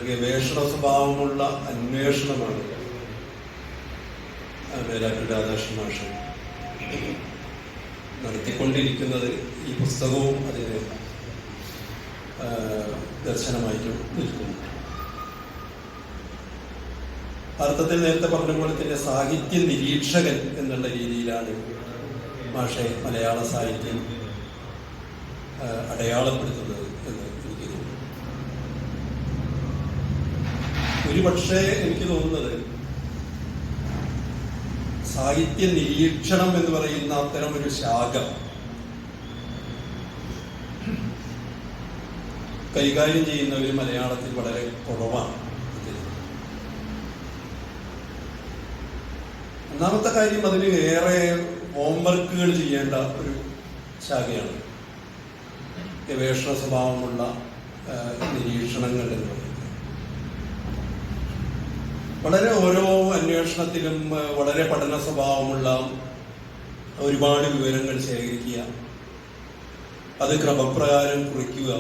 ഗവേഷണ സ്വഭാവമുള്ള അന്വേഷണമാണ് വേലാറ്റൂർ രാധാകൃഷ്ണൻ മാഷ് നടത്തിക്കൊണ്ടിരിക്കുന്നത്. ഈ പുസ്തകവും അതിന് ദർശനമായിട്ട് നിൽക്കുന്നു. അർത്ഥത്തിൽ നേരത്തെ പറഞ്ഞ പോലെ തന്നെ സാഹിത്യ നിരീക്ഷകൻ എന്നുള്ള രീതിയിലാണ് മാഷെ മലയാള സാഹിത്യം അടയാളപ്പെടുത്തുന്നത് എന്ന് എനിക്ക് തോന്നുന്നു. ഒരുപക്ഷെ എനിക്ക് തോന്നുന്നത് സാഹിത്യ നിരീക്ഷണം എന്ന് പറയുന്ന അത്തരം ഒരു ശാഖ കൈകാര്യം ചെയ്യുന്നവർ മലയാളത്തിൽ വളരെ കുറവാണ്. ഒന്നാമത്തെ കാര്യം, അതിന് ഏറെ ഹോംവർക്കുകൾ ചെയ്യേണ്ട ഒരു ശാഖയാണ് ഗവേഷണ സ്വഭാവമുള്ള നിരീക്ഷണങ്ങൾ എന്ന് പറയുന്നത്. വളരെ ഓരോ അന്വേഷണത്തിലും വളരെ പഠന സ്വഭാവമുള്ള ഒരുപാട് വിവരങ്ങൾ ശേഖരിക്കുക, അത് ക്രമപ്രകാരം കുറിക്കുക,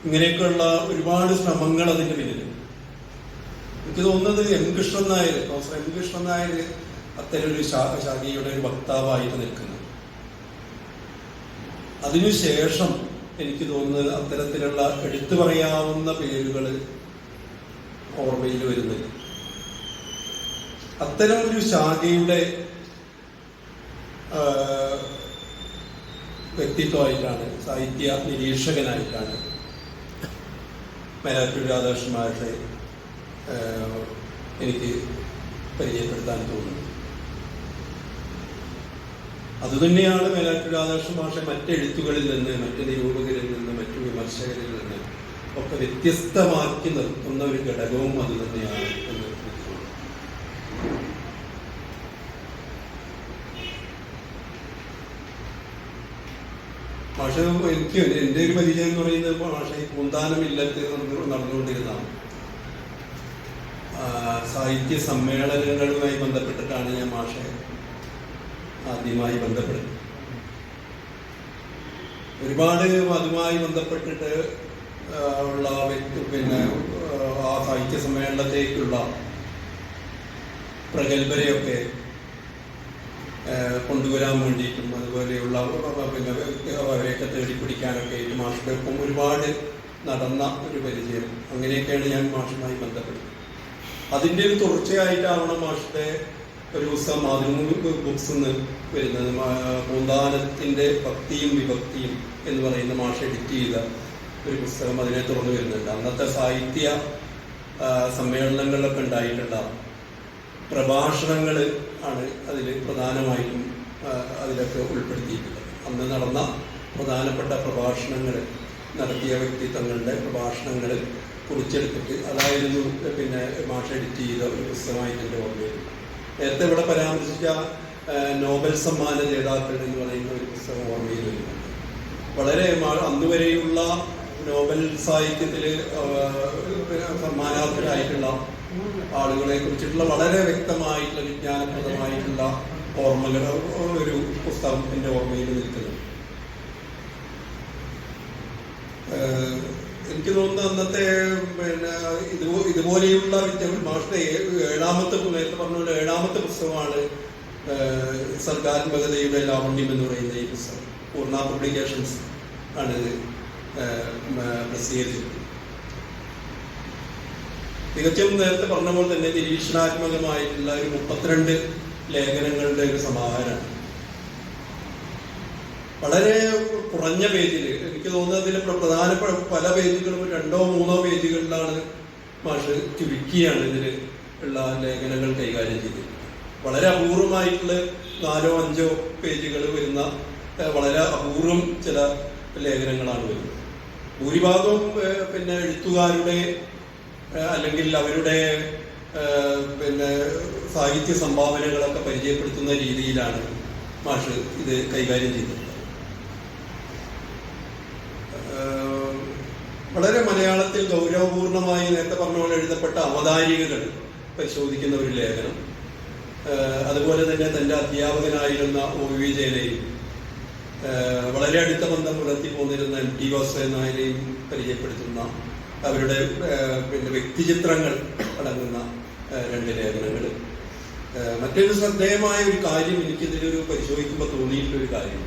ഇങ്ങനെയൊക്കെയുള്ള ഒരുപാട് ശ്രമങ്ങൾ അതിൻ്റെ പിന്നിൽ. എനിക്ക് തോന്നുന്നത് പ്രൊഫസർ എം കൃഷ്ണൻ നായർ അത്തരമൊരു ശാഖയുടെ ഒരു വക്താവായിട്ട് നിൽക്കുന്നു. അതിനുശേഷം എനിക്ക് തോന്നുന്നത് അത്തരത്തിലുള്ള എടുത്തു പറയാവുന്ന പേരുകൾ ഓർമ്മയിൽ വരുന്നില്ല. അത്തരം ഒരു ശാഖയുടെ വ്യക്തിത്വമായിട്ടാണ്, സാഹിത്യ നിരീക്ഷകനായിട്ടാണ് വേലാറ്റൂർ രാധാകൃഷ്ണൻ മാഷെ എനിക്ക് പരിചയപ്പെടുത്താൻ തോന്നുന്നു. അതുതന്നെയാണ് വേലാറ്റൂർ രാധാകൃഷ്ണൻ മാഷെ മറ്റെഴുത്തുകളിൽ നിന്ന്, മറ്റ് നിരൂപകരിൽ നിന്ന്, മറ്റു വിമർശകരിൽ നിന്ന് ഒക്കെ വ്യത്യസ്തമാക്കി നിർത്തുന്ന ഒരു ഘടകവും അത് തന്നെയാണ് എന്ന് മാഷ എനിക്ക് എൻ്റെ ഒരു പരിചയം എന്ന് പറയുന്നത് മാഷ ഈ പൂന്താനം ഇല്ലത്ത് നടന്നുകൊണ്ടിരുന്നതാണ്. സാഹിത്യ സമ്മേളനങ്ങളുമായി ബന്ധപ്പെട്ടിട്ടാണ് ഞാൻ മാഷെ ആദ്യമായി ബന്ധപ്പെടുന്നത്. ഒരുപാട് അതുമായി ബന്ധപ്പെട്ടിട്ട് ഉള്ള ആ സാഹിത്യ സമ്മേളനത്തേക്കുള്ള പ്രഗത്ഭരെയൊക്കെ കൊണ്ടുവരാൻ വേണ്ടിയിട്ടും അതുപോലെയുള്ള അവരെയൊക്കെ തേടിപ്പിടിക്കാനൊക്കെ ആയിട്ട് മാഷുടെ ഒപ്പം ഒരുപാട് നടന്ന ഒരു പരിചയം. അങ്ങനെയൊക്കെയാണ് ഞാൻ മാഷുമായി ബന്ധപ്പെടുന്നത്. അതിൻ്റെ ഒരു തുടർച്ചയായിട്ടാവണം മാഷുടെ ഒരു പുസ്തകം മാതൃഭൂമി ബുക്സ് എന്ന് വരുന്നത്. പൂന്താനത്തിൻ്റെ ഭക്തിയും വിഭക്തിയും എന്ന് പറയുന്ന മാഷ എഡിറ്റ് ചെയ്ത ഒരു പുസ്തകം അതിനെ തുറന്നു വരുന്നുണ്ട്. അന്നത്തെ സാഹിത്യ സമ്മേളനങ്ങളിലൊക്കെ ഉണ്ടായിട്ടുള്ള പ്രഭാഷണങ്ങൾ ആണ് അതിൽ പ്രധാനമായിട്ടും അതിലൊക്കെ ഉൾപ്പെടുത്തിയിട്ടുള്ളത്. അന്ന് നടന്ന പ്രധാനപ്പെട്ട പ്രഭാഷണങ്ങൾ നടത്തിയ വ്യക്തിത്വങ്ങളുടെ പ്രഭാഷണങ്ങൾ കുറിച്ചെടുത്തിട്ട് അതായിരുന്നു മാഷ എഡിറ്റ് ചെയ്ത ഒരു പുസ്തകമായിട്ട് എൻ്റെ ഓർമ്മയിൽ. നേരത്തെ ഇവിടെ പരാമർശിച്ച നോബൽ സമ്മാന ജേതാക്കൾ എന്ന് പറയുന്ന ഒരു പുസ്തകം ഓർമ്മയിൽ വരുന്നുണ്ട്. വളരെ അന്നുവരെയുള്ള നോബൽ സാഹിത്യത്തിൽ സമ്മാനാർഹരായിട്ടുള്ള ആളുകളെ കുറിച്ചിട്ടുള്ള വളരെ വ്യക്തമായിട്ടുള്ള വിജ്ഞാനപ്രദമായിട്ടുള്ള ഓർമ്മകൾ ഒരു പുസ്തകം എൻ്റെ ഓർമ്മയിൽ നിൽക്കുന്നു. എനിക്ക് തോന്നുന്നു അന്നത്തെ ഇതുപോലെയുള്ള മാഷത്തെ നേരത്തെ പറഞ്ഞ പോലെ 7ാമത്തെ പുസ്തകമാണ് സർഗാത്മകതയുടെ ലാവണ്യം എന്ന് പറയുന്ന ഈ പുസ്തകം. പൂർണ്ണ പബ്ലിക്കേഷൻസ് ആണിത് പ്രസിദ്ധീകരിച്ചത്. തികച്ചും നേരത്തെ പറഞ്ഞ പോലെ തന്നെ നിരീക്ഷണാത്മകമായിട്ടുള്ള ഒരു 32 ലേഖനങ്ങളുടെ ഒരു സമാഹാരമാണ്. വളരെ കുറഞ്ഞ പേജിൽ, എനിക്ക് തോന്നുന്നത് അതിൽ പ്രധാനപ്പെട്ട പല പേജുകളും 2-3 പേജുകളിലാണ് മാഷ് ചുരുക്കിയാണ് ഇതിൽ ഉള്ള ലേഖനങ്ങൾ കൈകാര്യം ചെയ്തത്. വളരെ അപൂർവമായിട്ടുള്ള 4-5 പേജുകൾ വരുന്ന വളരെ അപൂർവം ചില ലേഖനങ്ങളാണ് വരുന്നത്. ഭൂരിഭാഗവും എഴുത്തുകാരുടെ അല്ലെങ്കിൽ അവരുടെ സാഹിത്യ സംഭാവനകളൊക്കെ പരിചയപ്പെടുത്തുന്ന രീതിയിലാണ് മാഷ് ഇത് കൈകാര്യം ചെയ്തിട്ടുള്ളത്. വളരെ മലയാളത്തിൽ ഗൗരവപൂർണമായി നേരത്തെ പറഞ്ഞ പോലെ എഴുതപ്പെട്ട അവതാരികകൾ പരിശോധിക്കുന്ന ഒരു ലേഖനം. അതുപോലെ തന്നെ തൻ്റെ അധ്യാപകനായിരുന്ന OV വിജയനെയും വളരെ അടുത്ത ബന്ധം പുലർത്തി പോന്നിരുന്ന MT വാസുദേവൻ നായരെയും പരിചയപ്പെടുത്തുന്ന അവരുടെ പിന്നെ വ്യക്തിചിത്രങ്ങൾ അടങ്ങുന്ന 2 ലേഖനങ്ങൾ. മറ്റൊരു ശ്രദ്ധേയമായ ഒരു കാര്യം എനിക്കിതിലൊരു പരിശോധിക്കുമ്പോൾ തോന്നിയിട്ടുള്ളൊരു കാര്യം,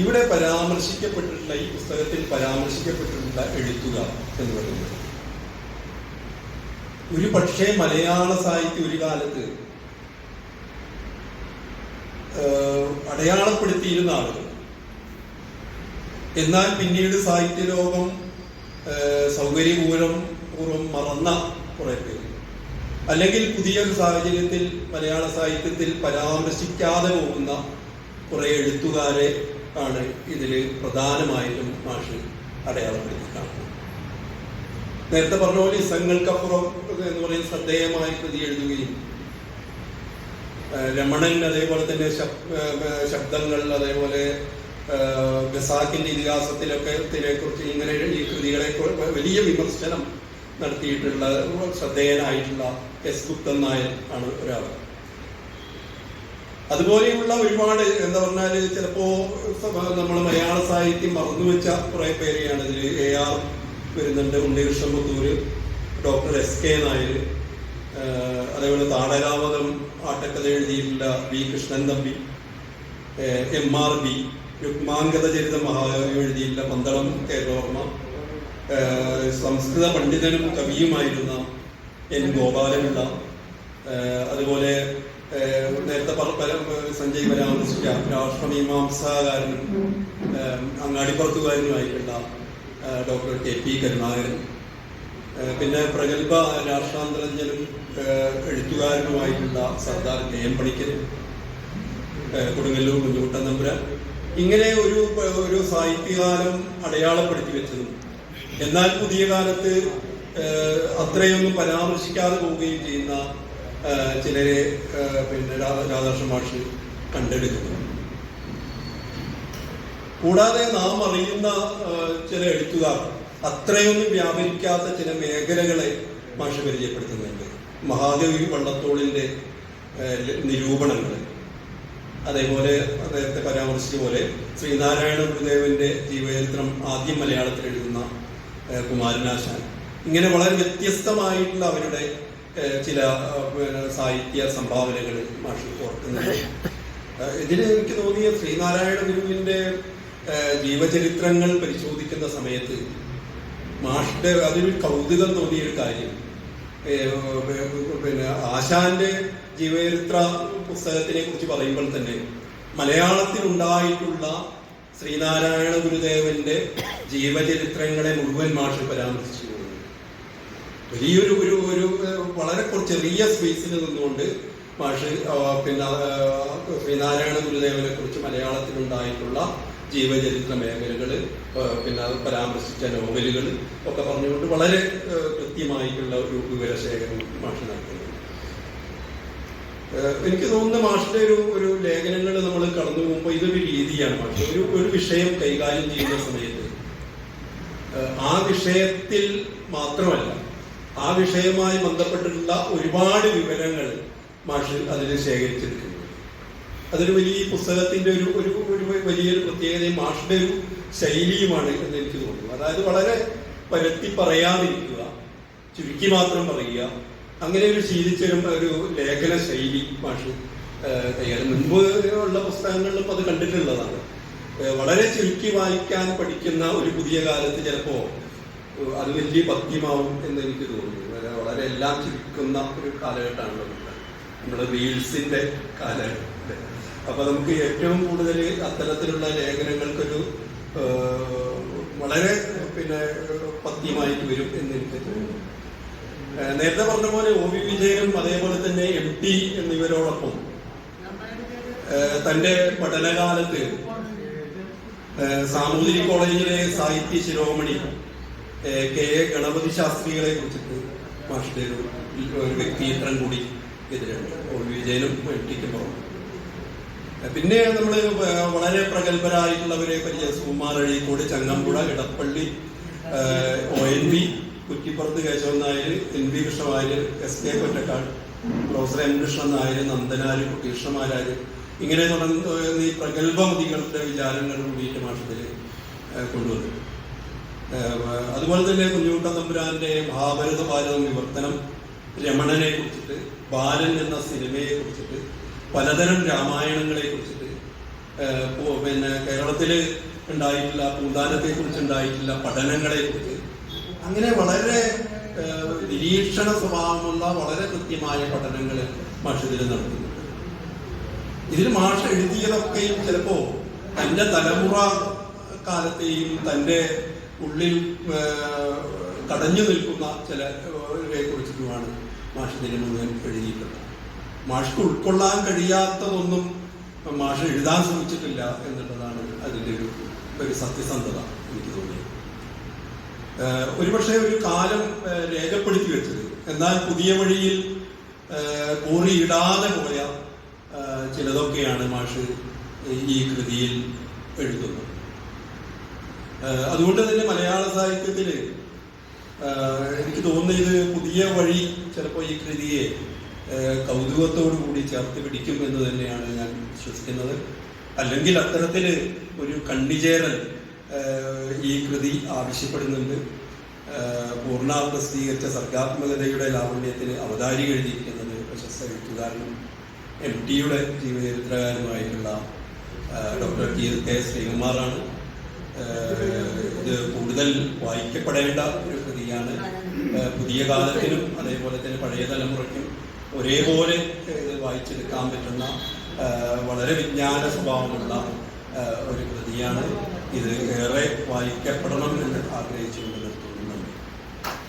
ഇവിടെ പരാമർശിക്കപ്പെട്ടിട്ടുള്ള, ഈ പുസ്തകത്തിൽ പരാമർശിക്കപ്പെട്ടിട്ടുള്ള എഴുത്തുകാർ എന്ന് പറയുന്നത് ഒരു പക്ഷേ മലയാള സാഹിത്യം ഒരു കാലത്ത് അടയാളപ്പെടുത്തിയിരുന്ന ആളുകൾ, എന്നാൽ പിന്നീട് സാഹിത്യലോകം സൗകര്യപൂർവ്വം മറന്ന കുറെ പേര്, അല്ലെങ്കിൽ പുതിയൊരു സാഹചര്യത്തിൽ മലയാള സാഹിത്യത്തിൽ പരാമർശിക്കാതെ പോകുന്ന കുറെ എഴുത്തുകാരെ ആണ് ഇതിൽ പ്രധാനമായിട്ടും മാഷ് അടയാളപ്പെടുത്തി കാണുന്നത്. നേരത്തെ പറഞ്ഞ പോലെ ഇസങ്ങൾക്കപ്പുറം എന്ന് പറയുന്ന ശ്രദ്ധേയമായ കൃതി എഴുതുകയും, രമണൻ അതേപോലെ തന്നെ ശബ്ദങ്ങൾ, അതേപോലെ ഖസാക്കിന്റെ ഇതിഹാസത്തിലൊക്കെ ഇതിനെക്കുറിച്ച് ഇങ്ങനെ ഈ കൃതികളെ വലിയ വിമർശനം നടത്തിയിട്ടുള്ള ശ്രദ്ധേയനായിട്ടുള്ള എസ് ഗുപ്തൻ നായർ ആണ് ഒരാൾ. അതുപോലെയുള്ള ഒരുപാട് എന്താ പറഞ്ഞാൽ ചിലപ്പോ നമ്മൾ മലയാള സാഹിത്യം മറന്നുവെച്ച കുറെ പേരെയാണ് ഇതിൽ. AR വരുന്നുണ്ട്, ഉണ്ണികൃഷ്ണൻ പുത്തൂര്, ഡോക്ടർ SK നായർ, അതേപോലെ താടരാമതം ആട്ടക്കഥ എഴുതിയിട്ടുള്ള V കൃഷ്ണൻ തമ്പി, MRB, രുക്മാംഗത ചരിത മഹാകവി എഴുതിയിട്ടുള്ള പന്തളം കേരളവർമ്മ, സംസ്കൃത പണ്ഡിതനും കവിയുമായിരുന്ന N ഗോപാലപിള്ള, അതുപോലെ നേരത്തെ സഞ്ജയ് പരാമർശിച്ച രാഷ്ട്രമീമാംസാകാരനും അങ്ങാടിപ്പുറത്തുകാരനുമായിട്ടുള്ള ഡോക്ടർ KP കരുണാകരൻ, പിന്നെ പ്രഗത്ഭ രാഷ്ട്രാന്തരജ്ഞനും എഴുത്തുകാരനുമായിട്ടുള്ള സർദാർ KM പണിക്കർ, കൊടുങ്ങല്ലൂർ കുഞ്ഞുകുട്ടൻ തമ്പുരാൻ. ഇങ്ങനെ ഒരു സാഹിത്യകാലം അടയാളപ്പെടുത്തി വെച്ചതും എന്നാൽ പുതിയ കാലത്ത് അത്രയൊന്നും പരാമർശിക്കാതെ പോവുകയും ചെയ്യുന്ന ചിലരെ പിന്നെ രാധാകൃഷ്ണ മാഷ് കണ്ടെടുക്കുന്നു. കൂടാതെ നാം അറിയുന്ന ചില എഴുത്തുകാർ അത്രയൊന്നും വ്യാപരിക്കാത്ത ചില മേഖലകളെ മാഷ് പരിചയപ്പെടുത്തുന്നുണ്ട്. മഹാകവി വള്ളത്തോളിന്റെ നിരൂപണങ്ങൾ, അതേപോലെ നേരത്തെ പരാമർശിച്ച പോലെ ശ്രീനാരായണ ഗുരുദേവന്റെ ജീവചരിത്രം ആദ്യം മലയാളത്തിൽ എഴുതുന്ന കുമാരനാശാൻ, ഇങ്ങനെ വളരെ വ്യത്യസ്തമായിട്ടുള്ള അവരുടെ ചില സാഹിത്യ സംഭാവനകൾ മാഷ് ഓർക്കുന്നുണ്ട്. ഇതിൽ എനിക്ക് തോന്നിയ ശ്രീനാരായണ ഗുരുവിന്റെ ജീവചരിത്രങ്ങൾ പരിശോധിക്കുന്ന സമയത്ത് മാഷിന്റെ അതിലൊരു കൗതുകം തോന്നിയൊരു കാര്യം, പിന്നെ ആശാന്റെ ജീവചരിത്ര പുസ്തകത്തിനെ കുറിച്ച് പറയുമ്പോൾ തന്നെ മലയാളത്തിൽ ഉണ്ടായിട്ടുള്ള ശ്രീനാരായണ ഗുരുദേവന്റെ ജീവചരിത്രങ്ങളെ മുഴുവൻ മാഷ് പരാമർശിച്ചു. വലിയൊരു ഒരു വളരെ ചെറിയ സ്പേസിൽ നിന്നുകൊണ്ട് മാഷ് പിന്നെ ശ്രീനാരായണ ഗുരുദേവനെ കുറിച്ച് മലയാളത്തിലുണ്ടായിട്ടുള്ള ജീവചരിത്ര മേഖലകൾ, പിന്നെ പരാമർശിച്ച നോവലുകൾ ഒക്കെ പറഞ്ഞുകൊണ്ട് വളരെ കൃത്യമായിട്ടുള്ള ഒരു വിവരശേഖരം മാഷ് നടത്തുന്നു. എനിക്ക് തോന്നുന്ന മാഷിന്റെ ഒരു ലേഖനങ്ങൾ നമ്മൾ കടന്നു പോകുമ്പോൾ ഇതൊരു രീതിയാണ്. മാഷ് ഒരു വിഷയം കൈകാര്യം ചെയ്യുന്ന സമയത്ത് ആ വിഷയത്തിൽ മാത്രമല്ല, ആ വിഷയവുമായി ബന്ധപ്പെട്ടിട്ടുള്ള ഒരുപാട് വിവരങ്ങൾ മാഷ് അതിൽ ശേഖരിച്ചെടുക്കുന്നു. അതൊരു വലിയ പുസ്തകത്തിന്റെ ഒരു വലിയൊരു പ്രത്യേകതയും മാഷിന്റെ ഒരു ശൈലിയുമാണ് എന്ന് എനിക്ക് തോന്നുന്നു. അതായത് വളരെ പരത്തി പറയാതിരിക്കുക, ചുരുക്കി മാത്രം പറയുക, അങ്ങനെ ഒരു ശീലിച്ചൊരു ഒരു ലേഖന ശൈലി മാഷ് കൈകാര്യം. മുൻപ് ഉള്ള പുസ്തകങ്ങളിലും അത് കണ്ടിട്ടുള്ളതാണ്. വളരെ ചുരുക്കി വായിക്കാൻ പഠിക്കുന്ന ഒരു പുതിയ കാലത്ത് ചിലപ്പോ അത് വലിയ പദ്യമാവും എന്ന് എനിക്ക് തോന്നുന്നു. വളരെ എല്ലാം ചുരുക്കുന്ന ഒരു കാലഘട്ടമാണല്ലോ നമ്മുടെ റീൽസിന്റെ കാലഘട്ടം. അപ്പൊ നമുക്ക് ഏറ്റവും കൂടുതൽ അത്തരത്തിലുള്ള ലേഖനങ്ങൾക്കൊരു വളരെ പിന്നെ പദ്യമായിട്ട് വരും എന്ന് എനിക്ക് തോന്നുന്നു. നേരത്തെ പറഞ്ഞ പോലെ OV വിജയനും അതേപോലെ തന്നെ MT എന്നിവരോടൊപ്പം തന്റെ പഠനകാലത്ത് സാമൂതിരി കോളേജിലെ സാഹിത്യ ശിരോമണി KA ഗണപതി ശാസ്ത്രികളെ കുറിച്ചിട്ട് മാഷിന്റെ ഒരു വ്യക്തിചിത്രം കൂടി ഇതിലുണ്ട്. OV വിജയനും MTക്കും പുറമെ പിന്നെ നമ്മൾ വളരെ പ്രഗത്ഭരായിട്ടുള്ളവരെ പരിചയം, Sukumar Azhikode, Changampuzha, Edappally, ONV, Kuttipurath Keshavan Nair, NV Krishnavariar, SK Kottakkad, professor M Krishnan Nair, Nandanar, Krishnamarar, ഇങ്ങനെ തുടർന്ന് ഈ പ്രഗത്ഭമതികളുടെ വിചാരങ്ങൾ കൂടിയിട്ട് മാഷത്തിൽ കൊണ്ടുവന്നു. അതുപോലെ തന്നെ കുഞ്ഞുകുട്ടൻ തമ്പുരാന്റെ മഹാഭാരത ഭാരതം വിവർത്തനം, രമണനെ കുറിച്ചിട്ട്, ബാലൻ എന്ന സിനിമയെ കുറിച്ചിട്ട്, പലതരം രാമായണങ്ങളെ കുറിച്ചിട്ട്, പിന്നെ കേരളത്തിൽ ഉണ്ടായിട്ടുള്ള പൂന്താനത്തെ കുറിച്ച് ഉണ്ടായിട്ടുള്ള പഠനങ്ങളെ കുറിച്ച്, അങ്ങനെ വളരെ നിരീക്ഷണ സ്വഭാവമുള്ള വളരെ കൃത്യമായ പഠനങ്ങൾ മാഷ് ഇതിൽ നടത്തുന്നുണ്ട്. ഇതിൽ മാഷ് എഴുതിയതൊക്കെയും ചിലപ്പോ തൻ്റെ തലമുറ കാലത്തെയും തൻ്റെ ഉള്ളിൽ കടഞ്ഞു നിൽക്കുന്ന ചിലരെ കുറിച്ചിട്ടുമാണ് മാഷ് ഇതിന് മുഴുവൻ എഴുതിയിട്ടുള്ളത്. മാഷ്ക്ക് ഉൾക്കൊള്ളാൻ കഴിയാത്തതൊന്നും മാഷ് എഴുതാൻ ശ്രമിച്ചിട്ടില്ല എന്നുള്ളതാണ് അതിൻ്റെ ഒരു സത്യസന്ധത എനിക്ക് തോന്നിയത്. ഒരുപക്ഷെ ഒരു കാലം രേഖപ്പെടുത്തി വെച്ചത്, എന്നാൽ പുതിയ വഴിയിൽ കോറിയിടാതെ പോയ ചിലതൊക്കെയാണ് മാഷ് ഈ കൃതിയിൽ എഴുതുന്നത്. അതുകൊണ്ട് തന്നെ മലയാള സാഹിത്യത്തിൽ എനിക്ക് തോന്നുന്നത് പുതിയ വഴി ചിലപ്പോൾ ഈ കൃതിയെ കൗതുകത്തോടു കൂടി ചേർത്ത് പിടിക്കും എന്ന് തന്നെയാണ് ഞാൻ വിശ്വസിക്കുന്നത്. അല്ലെങ്കിൽ അത്തരത്തിൽ ഒരു കണ്ണിചേരൽ ഈ കൃതി ആവശ്യപ്പെടുന്നുണ്ട്. പൂർണ്ണ പ്രസിദ്ധീകരിച്ച സർഗാത്മകതയുടെ ലാവണ്യത്തിന് അവതാരിക എഴുതിയിരിക്കുന്നത് പ്രശസ്ത എഴുത്തുകാരനും MT യുടെ ജീവചരിത്രകാരനുമായിട്ടുള്ള ഡോക്ടർ കെ ശ്രീകുമാറാണ്. ഇത് കൂടുതൽ വായിക്കപ്പെടേണ്ട ഒരു കൃതിയാണ്. പുതിയ കാലത്തിനും അതേപോലെ തന്നെ പഴയ തലമുറയ്ക്കും ഒരേപോലെ ഇത് വായിച്ചെടുക്കാൻ പറ്റുന്ന വളരെ വിജ്ഞാന സ്വഭാവമുള്ള ഒരു കൃതിയാണ് ഇത്. ഏറെ വായിക്കപ്പെടണം എന്ന് ആഗ്രഹിച്ചുകൊണ്ട്